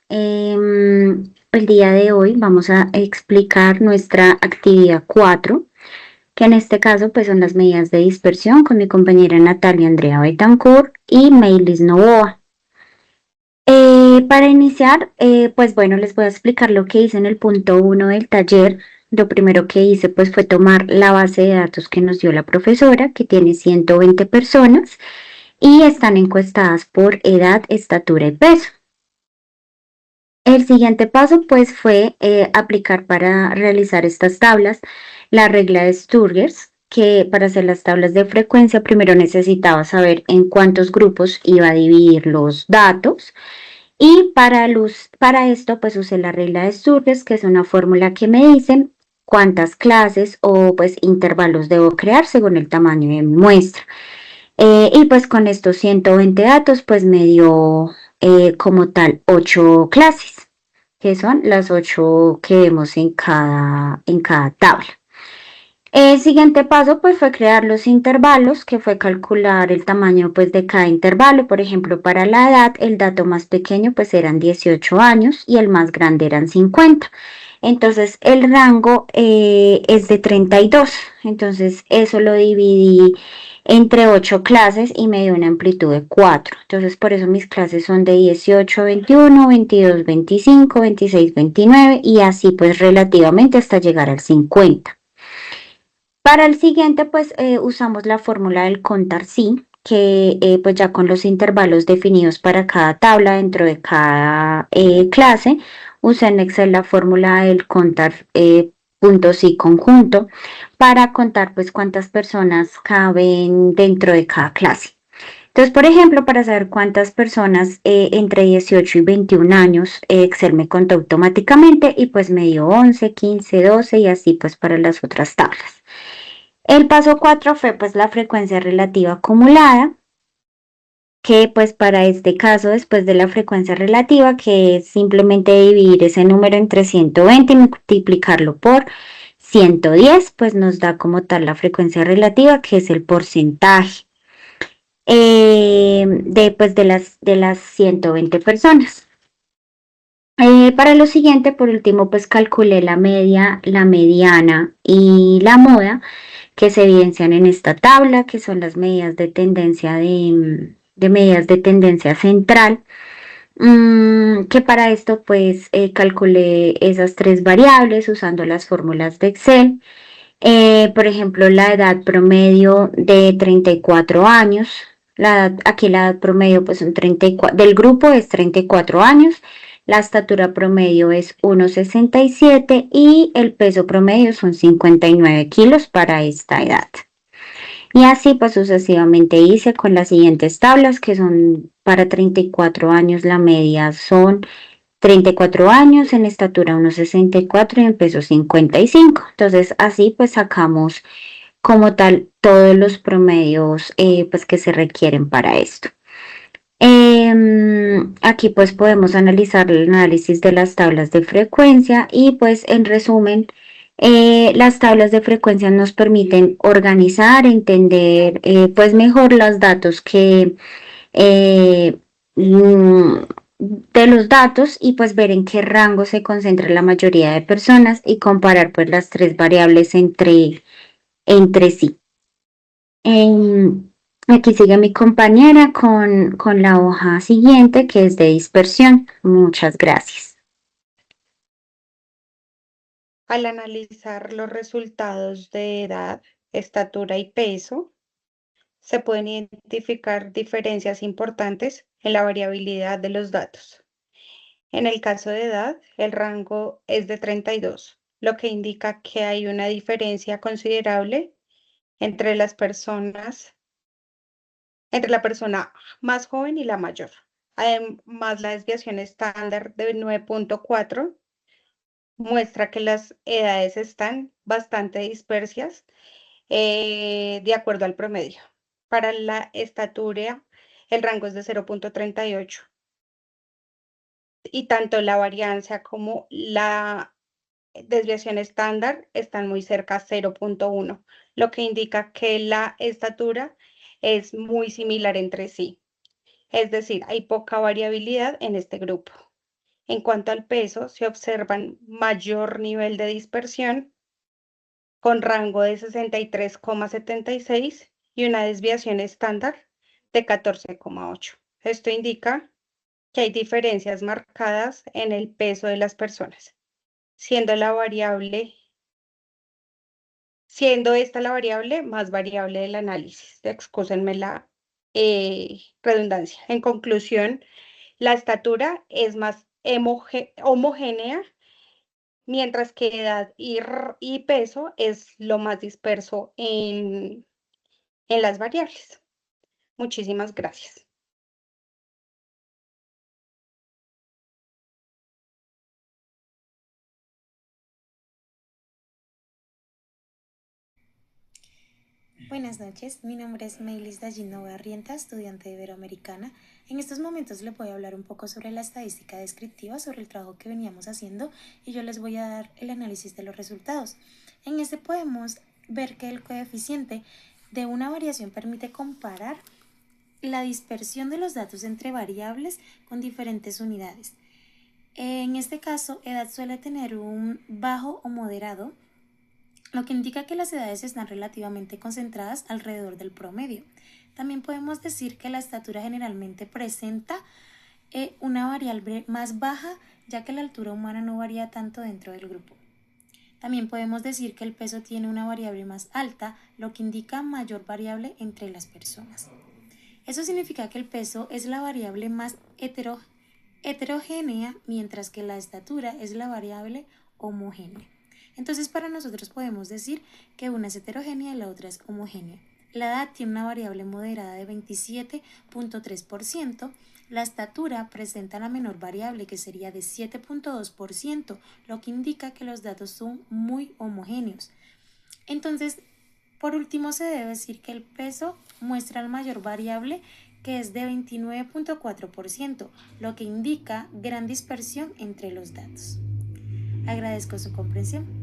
El día de hoy vamos a explicar nuestra actividad 4, que en este caso pues son las medidas de dispersión con mi compañera Natalia Andrea Betancourt y Maylis Novoa. Para iniciar, pues bueno, les voy a explicar lo que hice en el punto 1 del taller. Lo primero que hice pues fue tomar la base de datos que nos dio la profesora, que tiene 120 personas y están encuestadas por edad, estatura y peso. El siguiente paso pues fue aplicar para realizar estas tablas la regla de Sturgers, que para hacer las tablas de frecuencia primero necesitaba saber en cuántos grupos iba a dividir los datos y para esto pues usé la regla de Sturgers, que es una fórmula que me dice cuántas clases o pues intervalos debo crear según el tamaño de mi muestra. Y pues con estos 120 datos pues me dio como tal 8 clases, que son las 8 que vemos en cada tabla. El siguiente paso pues fue crear los intervalos, que fue calcular el tamaño pues de cada intervalo. Por ejemplo, para la edad, el dato más pequeño pues eran 18 años y el más grande eran 50. Entonces el rango es de 32. Entonces eso lo dividí entre 8 clases y me dio una amplitud de 4. Entonces por eso mis clases son de 18, 21, 22, 25, 26, 29 y así pues relativamente hasta llegar al 50. Para el siguiente, pues usamos la fórmula del contar sí, que pues ya con los intervalos definidos para cada tabla dentro de cada clase, usé en Excel la fórmula del contar punto sí conjunto para contar pues cuántas personas caben dentro de cada clase. Entonces, por ejemplo, para saber cuántas personas entre 18 y 21 años, Excel me contó automáticamente y pues me dio 11, 15, 12 y así pues para las otras tablas. El paso 4 fue pues la frecuencia relativa acumulada, que pues para este caso, después de la frecuencia relativa, que es simplemente dividir ese número entre 120 y multiplicarlo por 110, pues nos da como tal la frecuencia relativa, que es el porcentaje de las 120 personas. Para lo siguiente, por último, pues calculé la media, la mediana y la moda que se evidencian en esta tabla, que son las medidas de tendencia de medidas de tendencia central, que para esto pues calculé esas tres variables usando las fórmulas de Excel. Por ejemplo, la edad promedio de 34 años, aquí la edad promedio pues son 34, del grupo es 34 años, la estatura promedio es 1,67 y el peso promedio son 59 kilos para esta edad. Y así pues sucesivamente hice con las siguientes tablas, que son para 34 años, la media son 34 años, en estatura 1,64 y en peso 55. Entonces así pues sacamos como tal todos los promedios pues que se requieren para esto. Aquí pues podemos analizar el análisis de las tablas de frecuencia y pues en resumen las tablas de frecuencia nos permiten organizar, entender pues mejor los datos eh, mm, de los datos y pues ver en qué rango se concentra la mayoría de personas y comparar pues las tres variables entre sí. Aquí sigue mi compañera con la hoja siguiente, que es de dispersión. Muchas gracias. Al analizar los resultados de edad, estatura y peso, se pueden identificar diferencias importantes en la variabilidad de los datos. En el caso de edad, el rango es de 32, lo que indica que hay una diferencia considerable entre las personas, entre la persona más joven y la mayor. Además, la desviación estándar de 9,4 muestra que las edades están bastante dispersas de acuerdo al promedio. Para la estatura, el rango es de 0,38 y tanto la varianza como la desviación estándar están muy cerca a 0,1, lo que indica que la estatura es muy similar entre sí. Es decir, hay poca variabilidad en este grupo. En cuanto al peso, se observan mayor nivel de dispersión con rango de 63,76 y una desviación estándar de 14,8. Esto indica que hay diferencias marcadas en el peso de las personas, siendo esta la variable más variable del análisis. Excúsenme la redundancia. En conclusión, la estatura es más homogénea, mientras que edad y peso es lo más disperso en las variables. Muchísimas gracias. Buenas noches, mi nombre es Meilis Dallino Barrienta, estudiante de Iberoamericana. En estos momentos les voy a hablar un poco sobre la estadística descriptiva, sobre el trabajo que veníamos haciendo y yo les voy a dar el análisis de los resultados. En este podemos ver que el coeficiente de una variación permite comparar la dispersión de los datos entre variables con diferentes unidades. En este caso, edad suele tener un bajo o moderado, lo que indica que las edades están relativamente concentradas alrededor del promedio. También podemos decir que la estatura generalmente presenta una variable más baja, ya que la altura humana no varía tanto dentro del grupo. También podemos decir que el peso tiene una variable más alta, lo que indica mayor variable entre las personas. Eso significa que el peso es la variable más heterogénea, mientras que la estatura es la variable homogénea. Entonces, para nosotros podemos decir que una es heterogénea y la otra es homogénea. La edad tiene una variable moderada de 27,3%. La estatura presenta la menor variable, que sería de 7,2%, lo que indica que los datos son muy homogéneos. Entonces, por último, se debe decir que el peso muestra la mayor variable, que es de 29,4%, lo que indica gran dispersión entre los datos. Agradezco su comprensión.